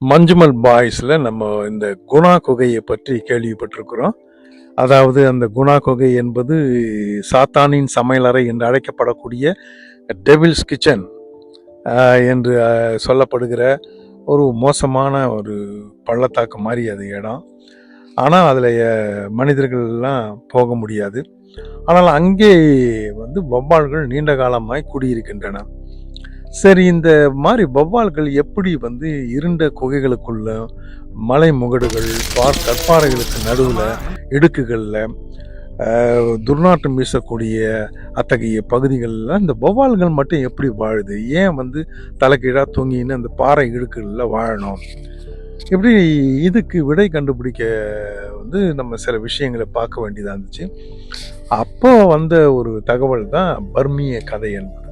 மஞ்சுமல் பாய்ஸில் நம்ம இந்த குணா குகையை பற்றி கேள்விப்பட்டிருக்கிறோம். அதாவது அந்த குணா குகை என்பது சாத்தானின் சமையலறை என்று அழைக்கப்படக்கூடிய டெவில்ஸ் கிச்சன் என்று சொல்லப்படுகிற ஒரு மோசமான ஒரு பள்ளத்தாக்கு மாதிரி அது இடம். ஆனால் அதில் மனிதர்கள்லாம் போக முடியாது. ஆனால் அங்கே வௌவால்கள் நீண்ட காலமாய் குடியிருக்கின்றன. சரி, இந்த மாதிரி வௌவால்கள் எப்படி இருண்ட குகைகளுக்குள்ள, மலை முகடுகள், கற்பாறைகளுக்கு நடுவில், இடுக்குகளில் துர்நாற்றம் வீசக்கூடிய அத்தகைய பகுதிகளில் இந்த வௌவால்கள் மட்டும் எப்படி வாழுது? ஏன் தலைக்கீழாக தூங்கின்னு அந்த பாறை இடுக்குகளில் வாழணும்? இப்படி இதுக்கு விடை கண்டுபிடிக்க நம்ம சில விஷயங்களை பார்க்க வேண்டியதாக இருந்துச்சு. அப்போ வந்த ஒரு தகவல் தான் பர்மிய கதை என்பது.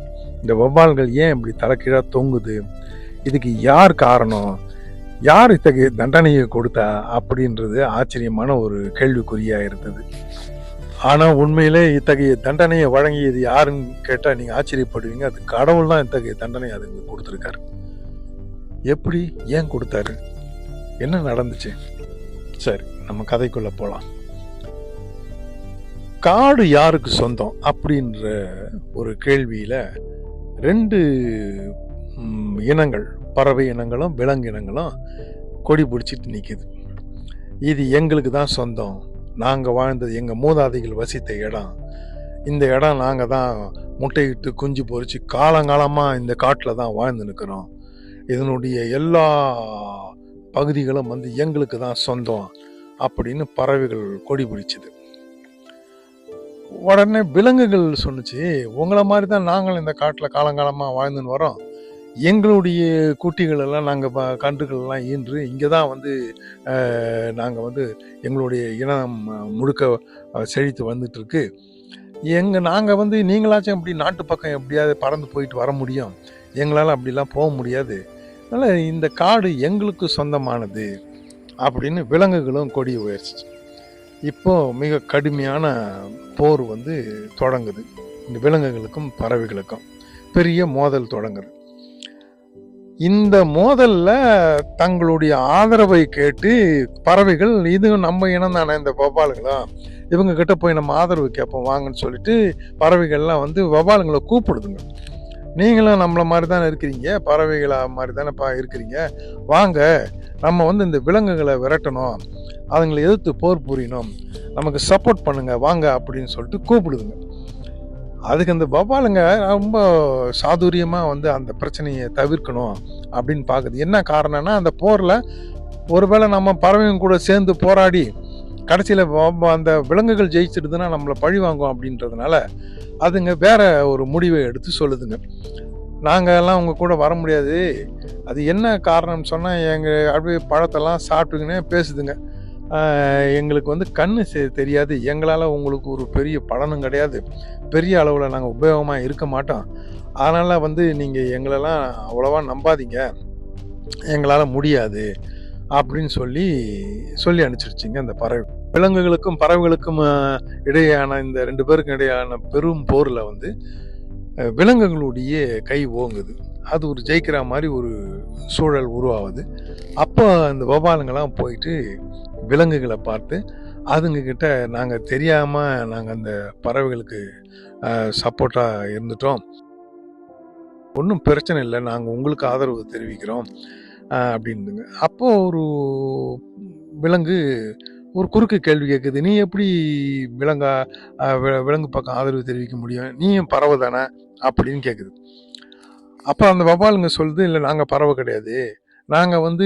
இந்த வௌவால்கள் ஏன் இப்படி தலைக்கீழாக தொங்குது, இதுக்கு யார் காரணம், யார் இத்தகைய தண்டனையை கொடுத்தா அப்படின்றது ஆச்சரியமான ஒரு கேள்விக்குறியாக இருந்தது. ஆனால் உண்மையிலே இத்தகைய தண்டனையை வழங்கியது யாருன்னு கேட்டால் நீங்கள் ஆச்சரியப்படுவீங்க. அது கடவுள் தான் இத்தகைய தண்டனை அதுக்கு கொடுத்துருக்காரு. எப்படி, ஏன் கொடுத்தாரு, என்ன நடந்துச்சு? சரி, நம்ம கதைக்குள்ள போகலாம். காடு யாருக்கு சொந்தம் அப்படின்ற ஒரு கேள்வியில் ரெண்டு இனங்கள், பறவை இனங்களும் விலங்கு இனங்களும் கொடி பிடிச்சிட்டு நிற்கிது. இது எங்களுக்கு தான் சொந்தம், நாங்கள் வாழ்ந்தது, எங்கள் மூதாதைகள் வசித்த இடம், இந்த இடம் நாங்கள் தான் முட்டையிட்டு குஞ்சு பொறிச்சு காலங்காலமாக இந்த காட்டில் தான் வாழ்ந்து நிற்கிறோம், இதனுடைய எல்லா பகுதிகளும் எங்களுக்கு தான் சொந்தம் அப்படின்னு பறவைகள் கொடி பிடிச்சிது. உடனே விலங்குகள் சொன்னிச்சு, உங்களை மாதிரி தான் நாங்கள் இந்த காட்டில் காலங்காலமாக வாழ்ந்துன்னு வரோம், எங்களுடைய குட்டிகள் எல்லாம் நாங்கள் கன்றுகள் எல்லாம் ஈன்று இங்கே தான் நாங்கள் எங்களுடைய இனம் முழுக்க செழித்து வந்துட்டுருக்கு. நாங்கள் நீங்களாச்சும் அப்படி நாட்டு பக்கம் எப்படியாவது பறந்து போயிட்டு வர முடியும், எங்களால் அப்படிலாம் போக முடியாது, அதனால் இந்த காடு எங்களுக்கு சொந்தமானது அப்படின்னு விலங்குகளும் கொடி உயர்ச்சிச்சு. இப்போ மிக கடுமையான போர் தொடங்குது. இந்த விலங்குகளுக்கும் பறவைகளுக்கும் பெரிய மோதல் தொடங்குது. இந்த மோதல்ல தங்களுடைய ஆதரவை கேட்டு பறவைகள், இது நம்ம இனம் தானே இந்த வௌவால்களா, இவங்க கிட்ட போய் நம்ம ஆதரவு கேட்போம் வாங்கன்னு சொல்லிட்டு பறவைகள்லாம் வௌவாலுங்களை கூப்பிடுதுங்க. நீங்களும் நம்மளை மாதிரி தானே இருக்கிறீங்க, பறவைகளா மாதிரி தானேப்பா இருக்கிறீங்க, வாங்க நம்ம இந்த விலங்குகளை விரட்டணும், அதுங்களை எதிர்த்து போர் புரியணும், நமக்கு சப்போர்ட் பண்ணுங்க வாங்க அப்படின்னு சொல்லிட்டு கூப்பிடுதுங்க. அதுக்கு அந்த வௌவாலுங்க ரொம்ப சாதுரியமாக அந்த பிரச்சனையை தவிர்க்கணும் அப்படின்னு பார்க்குது. என்ன காரணம்னா, அந்த போரில் ஒருவேளை நம்ம பறவைங்க கூட சேர்ந்து போராடி கடைசியில் அந்த விலங்குகள் ஜெயிச்சிடுதுன்னா நம்மளை பழி வாங்கும் அப்படின்றதுனால அதுங்க வேற ஒரு முடிவை எடுத்து சொல்லுதுங்க. நாங்கள் எல்லாம் உங்கள் கூட வர முடியாது, அது என்ன காரணம்னு சொன்னால் எங்கள் அப்படியே பழத்தெல்லாம் சாப்பிட்டுக்கினே பேசுதுங்க. எங்களுக்கு கண்ணு தெரியாது, எங்களால் உங்களுக்கு ஒரு பெரிய பலனும் கிடையாது, பெரிய அளவில் நாங்கள் உபயோகமாக இருக்க மாட்டோம், அதனால் நீங்கள் எங்களெல்லாம் அவ்வளோவா நம்பாதீங்க, எங்களால் முடியாது அப்படின்னு சொல்லி அனுப்பிச்சிருச்சிங்க அந்த பறவை. விலங்குகளுக்கும் பறவைகளுக்கும் இடையான இந்த ரெண்டு பேருக்கும் இடையான பெரும் போரில் விலங்குகளுடைய கை ஓங்குது. அது ஒரு ஜெயிக்கிற மாதிரி ஒரு சூழல் உருவாகுது. அப்போ அந்த வௌவாலுங்கெல்லாம் போயிட்டு விலங்குகளை பார்த்து, அதுங்கக்கிட்ட நாங்கள் தெரியாமல் நாங்கள் அந்த பறவைகளுக்கு சப்போர்ட்டாக இருந்துட்டோம், ஒன்றும் பிரச்சனை இல்லை, நாங்கள் உங்களுக்கு ஆதரவு தெரிவிக்கிறோம் அப்படின்னுங்க. அப்போது ஒரு விலங்கு ஒரு குறுக்கு கேள்வி கேட்குது, நீ எப்படி விலங்கு பக்கம் ஆதரவு தெரிவிக்க முடியும், நீயும் பறவை தானே அப்படின்னு கேட்குது. அப்போ அந்த வௌவாலுங்க சொல்லுது, இல்லை நாங்கள் பறவை கிடையாது, நாங்கள்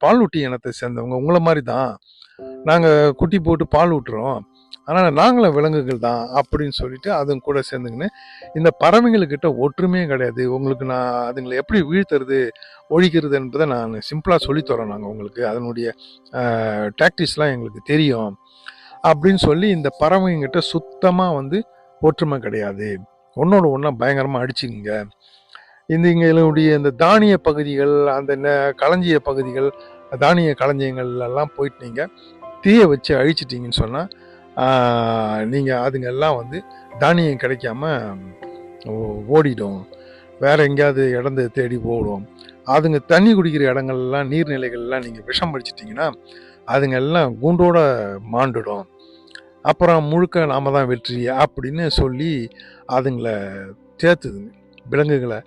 பாலூட்டி இனத்தை சேர்ந்தவங்க, உங்களை மாதிரி தான், நாங்கள் குட்டி போட்டு பால் ஊட்டுறோம், அதனால் நாங்களும் விலங்குகள் தான் அப்படின்னு சொல்லிட்டு அதுங்க கூட சேர்ந்துக்கின்னு இந்த பறவைங்கள்கிட்ட ஒற்றுமையே கிடையாது, உங்களுக்கு நான் அதுங்களை எப்படி வீழ்த்துறது ஒழிக்கிறது என்பதை நான் சிம்பிளாக சொல்லித்தரோம், நாங்கள் உங்களுக்கு அதனுடைய டாக்டிக்ஸ்லாம் எங்களுக்கு தெரியும் அப்படின்னு சொல்லி இந்த பறவைங்கிட்ட சுத்தமாக ஒற்றுமை கிடையாது, ஒன்றோட ஒன்றா பயங்கரமாக அடிச்சுங்க, எங்களுடைய இந்த தானிய பகுதிகள், அந்த களஞ்சிய பகுதிகள், தானிய களஞ்சியங்கள் எல்லாம் போயிட்டு நீங்கள் தீயை வச்சு அழிச்சிட்டிங்கன்னு சொன்னால் நீங்கள் அதுங்கெல்லாம் தானியம் கிடைக்காம ஓடிடும், வேற எங்கேயாவது இடந்த தேடி ஓடும், அதுங்க தண்ணி குடிக்கிற இடங்கள்லாம் நீர்நிலைகள்லாம் நீங்கள் விஷம் அடிச்சிட்டிங்கன்னா அதுங்க எல்லாம் கூண்டோட மாண்டுடும். அப்புறம் முழுக்க நாம தான் வெற்றி அப்படின்னு சொல்லி அதுங்களை சேர்த்துதுங்க. விலங்குகளை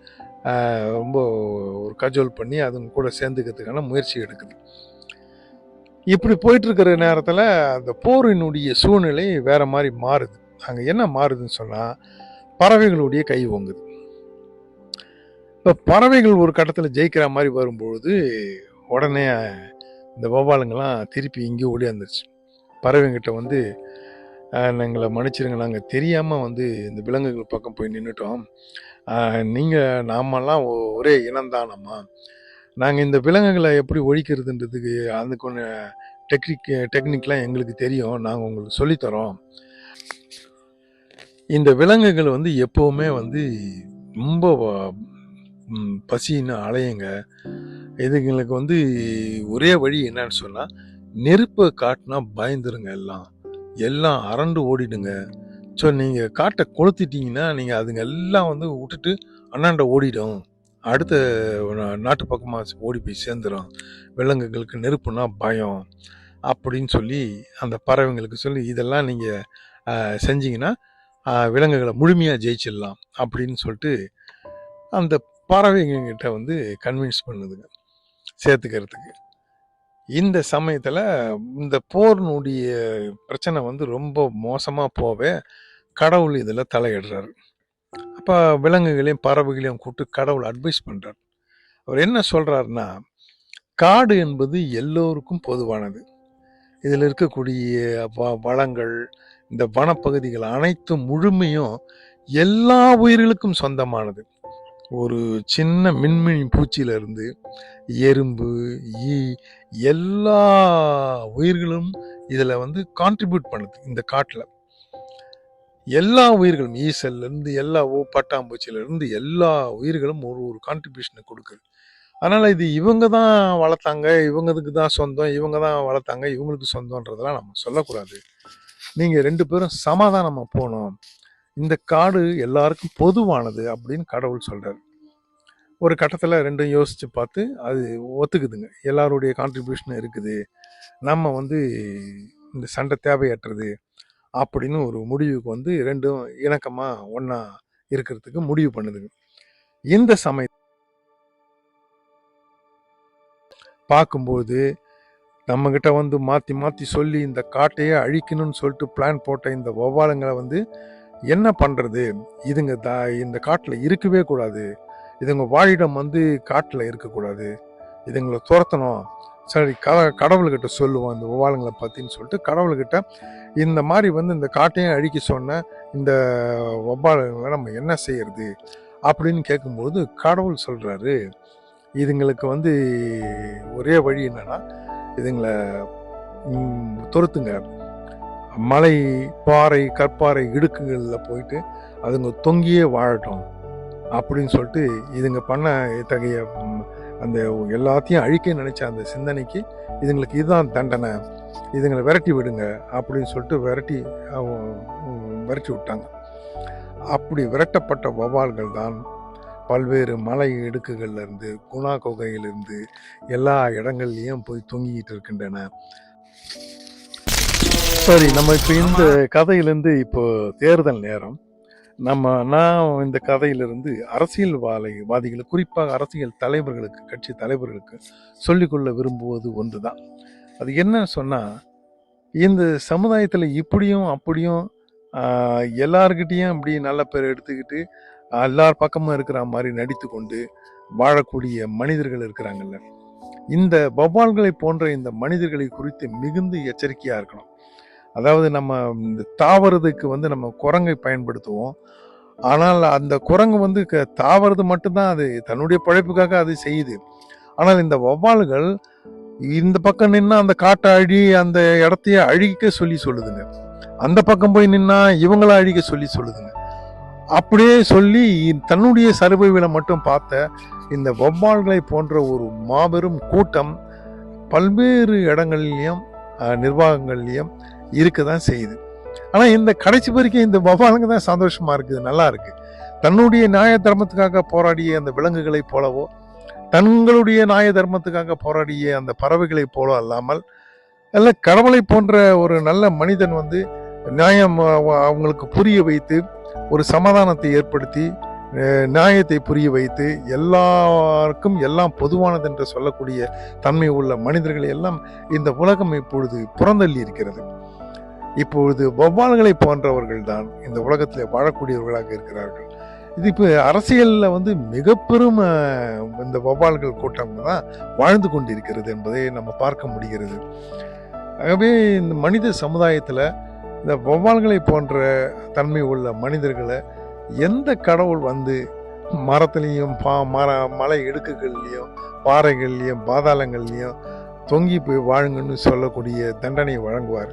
ரொம்ப ஒரு கஜோல் பண்ணி அதுங்க கூட சேர்ந்துக்கிறதுக்கான முயற்சி எடுக்குது. இப்படி போயிட்டு இருக்கிற நேரத்தில் அந்த போரினுடைய சூழ்நிலை வேற மாதிரி மாறுது. அங்கே என்ன மாறுதுன்னு சொன்னால் பறவைகளுடைய கை ஓங்குது. இப்போ பறவைகள் ஒரு கட்டத்தில் ஜெயிக்கிற மாதிரி வரும்பொழுது உடனே இந்த வௌவாலுங்கெல்லாம் திருப்பி இங்கே ஓடியாந்துருச்சு. பறவைங்கிட்ட வந்து எங்களை மன்னிச்சிருங்க, நாங்கள் தெரியாமல் வந்து இந்த விலங்குகள் பக்கம் போய் நின்றுட்டோம். நீங்கள் நாமெல்லாம் ஒரே இனம்தானம்மா. நாங்கள் இந்த விலங்குகளை எப்படி ஒழிக்கிறதுன்றதுக்கு அதுக்கு ஒன்று டெக்னிக்லாம் எங்களுக்கு தெரியும், நாங்கள் உங்களுக்கு சொல்லித்தரோம். இந்த விலங்குகள் வந்து எப்போவுமே வந்து ரொம்ப பசின்னு அலையுங்க. இதுங்களுக்கு வந்து ஒரே வழி என்னன்னு சொன்னால் நெருப்பை காட்டினா பயந்துருங்க, எல்லாம் அரண்டு ஓடிடுங்க. ஸோ நீங்கள் காட்டை கொளுத்திட்டீங்கன்னா நீங்கள் அதுங்க எல்லாம் வந்து விட்டுட்டு அண்ணாண்ட ஓடிடும், அடுத்த நாட்டு பக்கமாக ஓடி போய் சேர்ந்துடும். விலங்குகளுக்கு நெருப்புனா பயம் அப்படின்னு சொல்லி அந்த பறவைங்களுக்கு சொல்லி இதெல்லாம் நீங்கள் செஞ்சீங்கன்னா விலங்குகளை முழுமையாக ஜெயிச்சிடலாம் அப்படின்னு சொல்லிட்டு அந்த பறவைங்கிட்ட வந்து கன்வின்ஸ் பண்ணுதுங்க சேர்த்துக்கிறதுக்கு. இந்த சமயத்தில் இந்த போர்னுடைய பிரச்சனை வந்து ரொம்ப மோசமாக போவே கடவுள் இதில் தலையிடுறாரு. அப்போ விலங்குகளையும் பறவைகளையும் கூப்பிட்டு கடவுள் அட்வைஸ் பண்ணுறார். அவர் என்ன சொல்கிறாருன்னா, காடு என்பது எல்லோருக்கும் பொதுவானது. இதில் இருக்கக்கூடிய வளங்கள், இந்த வனப்பகுதிகள் அனைத்தும் முழுமையும் எல்லா உயிர்களுக்கும் சொந்தமானது. ஒரு சின்ன மின்மினி பூச்சியிலிருந்து எறும்பு, ஈ, எல்லா உயிர்களும் இதில் வந்து கான்ட்ரிபியூட் பண்ணுது. இந்த காட்டில் எல்லா உயிர்களும் ஈசல்லேருந்து எல்லா பட்டாம்பூச்சியிலேருந்து எல்லா உயிர்களும் ஒரு ஒரு கான்ட்ரிபியூஷனை கொடுக்குது. அதனால் இது இவங்க தான் வளர்த்தாங்க, இவங்களுக்கு தான் சொந்தம், இவங்க தான் வளர்த்தாங்க, இவங்களுக்கு சொந்தன்றதெல்லாம் நம்ம சொல்லக்கூடாது. நீங்கள் 2 பேரும் சமாதானமாக போகணும். இந்த காடு எல்லாருக்கும் பொதுவானது அப்படின்னு கடவுள் சொல்கிறார். ஒரு கட்டத்தில் ரெண்டும் யோசித்து பார்த்து அது ஒத்துக்குதுங்க. எல்லாருடைய கான்ட்ரிபியூஷன் இருக்குது, நம்ம வந்து இந்த சண்டை தேவையற்றது அப்படின்னு ஒரு முடிவுக்கு வந்து ரெண்டும் இணக்கமாக ஒன்றா இருக்கிறதுக்கு முடிவு பண்ணுதுங்க. இந்த சமயம் பார்க்கும்போது நம்மக்கிட்ட வந்து மாற்றி மாற்றி சொல்லி இந்த காட்டையே அழிக்கணும்னு சொல்லிட்டு பிளான் போட்ட இந்த வௌவாலுங்களை வந்து என்ன பண்ணுறது, இதுங்க இந்த காட்டில் இருக்கவே கூடாது, இதுங்க வாழிடம் வந்து காட்டில் இருக்கக்கூடாது, இதுங்களை துரத்தணும், சரி கடவுள்கிட்ட சொல்லுவோம் இந்த வௌவாலுங்களை பற்றின்னு சொல்லிட்டு கடவுள்கிட்ட இந்த மாதிரி வந்து இந்த காட்டையும் அழிக்க சொன்ன இந்த வௌவாலுங்களை நம்ம என்ன செய்யறது அப்படின்னு கேட்கும்போது கடவுள் சொல்கிறாரு, இதுங்களுக்கு வந்து ஒரே வழி என்னன்னா இதுங்களை துரத்துங்க, மலை, பாறை, கற்பாறை இடுக்குகளில் போயிட்டு அதுங்க தொங்கியே வாழட்டும் அப்படின்னு சொல்லிட்டு இதுங்க பண்ண இத்தகைய அந்த எல்லாத்தையும் அழிக்க நினைச்ச அந்த சிந்தனைக்கு இதுங்களுக்கு இதுதான் தண்டனை, இதுங்களை விரட்டி விடுங்க அப்படின்னு சொல்லிட்டு விரட்டி விட்டாங்க. அப்படி விரட்டப்பட்ட வௌவால்கள் தான் பல்வேறு மலை இடுக்குகள்ல இருந்து குணா குகையிலிருந்து எல்லா இடங்கள்லையும் போய் தொங்கிக்கிட்டு இருக்கின்றன. சரி, நம்ம இப்போ இந்த கதையிலேருந்து இப்போ தேர்தல் நேரம். நான் இந்த கதையிலிருந்து அரசியல்வாதிகள், குறிப்பாக அரசியல் தலைவர்களுக்கு, கட்சி தலைவர்களுக்கு சொல்லிக்கொள்ள விரும்புவது ஒன்று தான். அது என்னன்னு சொன்னால், இந்த சமுதாயத்தில் இப்படியும் அப்படியும் எல்லார்கிட்டையும் இப்படி நல்ல பேர் எடுத்துக்கிட்டு எல்லார் பக்கமும் இருக்கிற மாதிரி நடித்து கொண்டு வாழக்கூடிய மனிதர்கள் இருக்கிறாங்கல்ல, இந்த வௌவால்களை போன்ற இந்த மனிதர்களை குறித்து மிகுந்த எச்சரிக்கையாக இருக்கணும். அதாவது நம்ம இந்த தாவறதுக்கு வந்து நம்ம குரங்கை பயன்படுத்துவோம். ஆனால் அந்த குரங்கு வந்து தாவறது மட்டும்தான், அது தன்னுடைய பழைப்புக்காக அது செய்யுது. ஆனால் இந்த வௌவால்கள் இந்த பக்கம் நின்னா அந்த காட்டை அந்த இடத்தைய அழிக்க சொல்லுதுங்க, அந்த பக்கம் போய் நின்னா இவங்கள அழிக்க சொல்லுதுங்க. அப்படியே சொல்லி தன்னுடைய சர்வைவில மட்டும் பார்த்த இந்த வௌவால்களை போன்ற ஒரு மாபெரும் கூட்டம் பல்வேறு இடங்கள்லையும் நிர்வாகங்கள்லையும் இருக்கதான் செய்யுது. ஆனா இந்த கடைசி வரைக்கும் இந்த வௌவாலுங்க தான் சந்தோஷமா இருக்குது, நல்லா இருக்கு. தன்னுடைய நியாய தர்மத்துக்காக போராடிய அந்த விலங்குகளை போலவோ, தங்களுடைய நியாய தர்மத்துக்காக போராடிய அந்த பறவைகளைப் போல அல்லாமல், அல்ல கடவுளை போன்ற ஒரு நல்ல மனிதன் வந்து நியாயம் அவங்களுக்கு புரிய வைத்து, ஒரு சமாதானத்தை ஏற்படுத்தி, நியாயத்தை புரிய வைத்து, எல்லாருக்கும் எல்லாம் பொதுவானது என்று சொல்லக்கூடிய தன்மை உள்ள மனிதர்களை எல்லாம் இந்த உலகம் இப்பொழுது புறந்தள்ளி இருக்கிறது. இப்பொழுது வௌவால்களை போன்றவர்கள் தான் இந்த உலகத்தில் வாழக்கூடியவர்களாக இருக்கிறார்கள். இது இப்போ அரசியலில் வந்து மிக பெரும் இந்த வௌவால்கள் கூட்டம் தான் வாழ்ந்து கொண்டிருக்கிறது என்பதை நம்ம பார்க்க முடிகிறது. ஆகவே இந்த மனித சமுதாயத்தில் இந்த வௌவால்களை போன்ற தன்மை உள்ள மனிதர்களை எந்த கடவுள் வந்து மரத்துலேயும் மலை இடுக்குகள்லையும் பாறைகள்லையும் பாதாளங்கள்லையும் தொங்கி போய் வாழுங்கன்னு சொல்லக்கூடிய தண்டனை வழங்குவார்?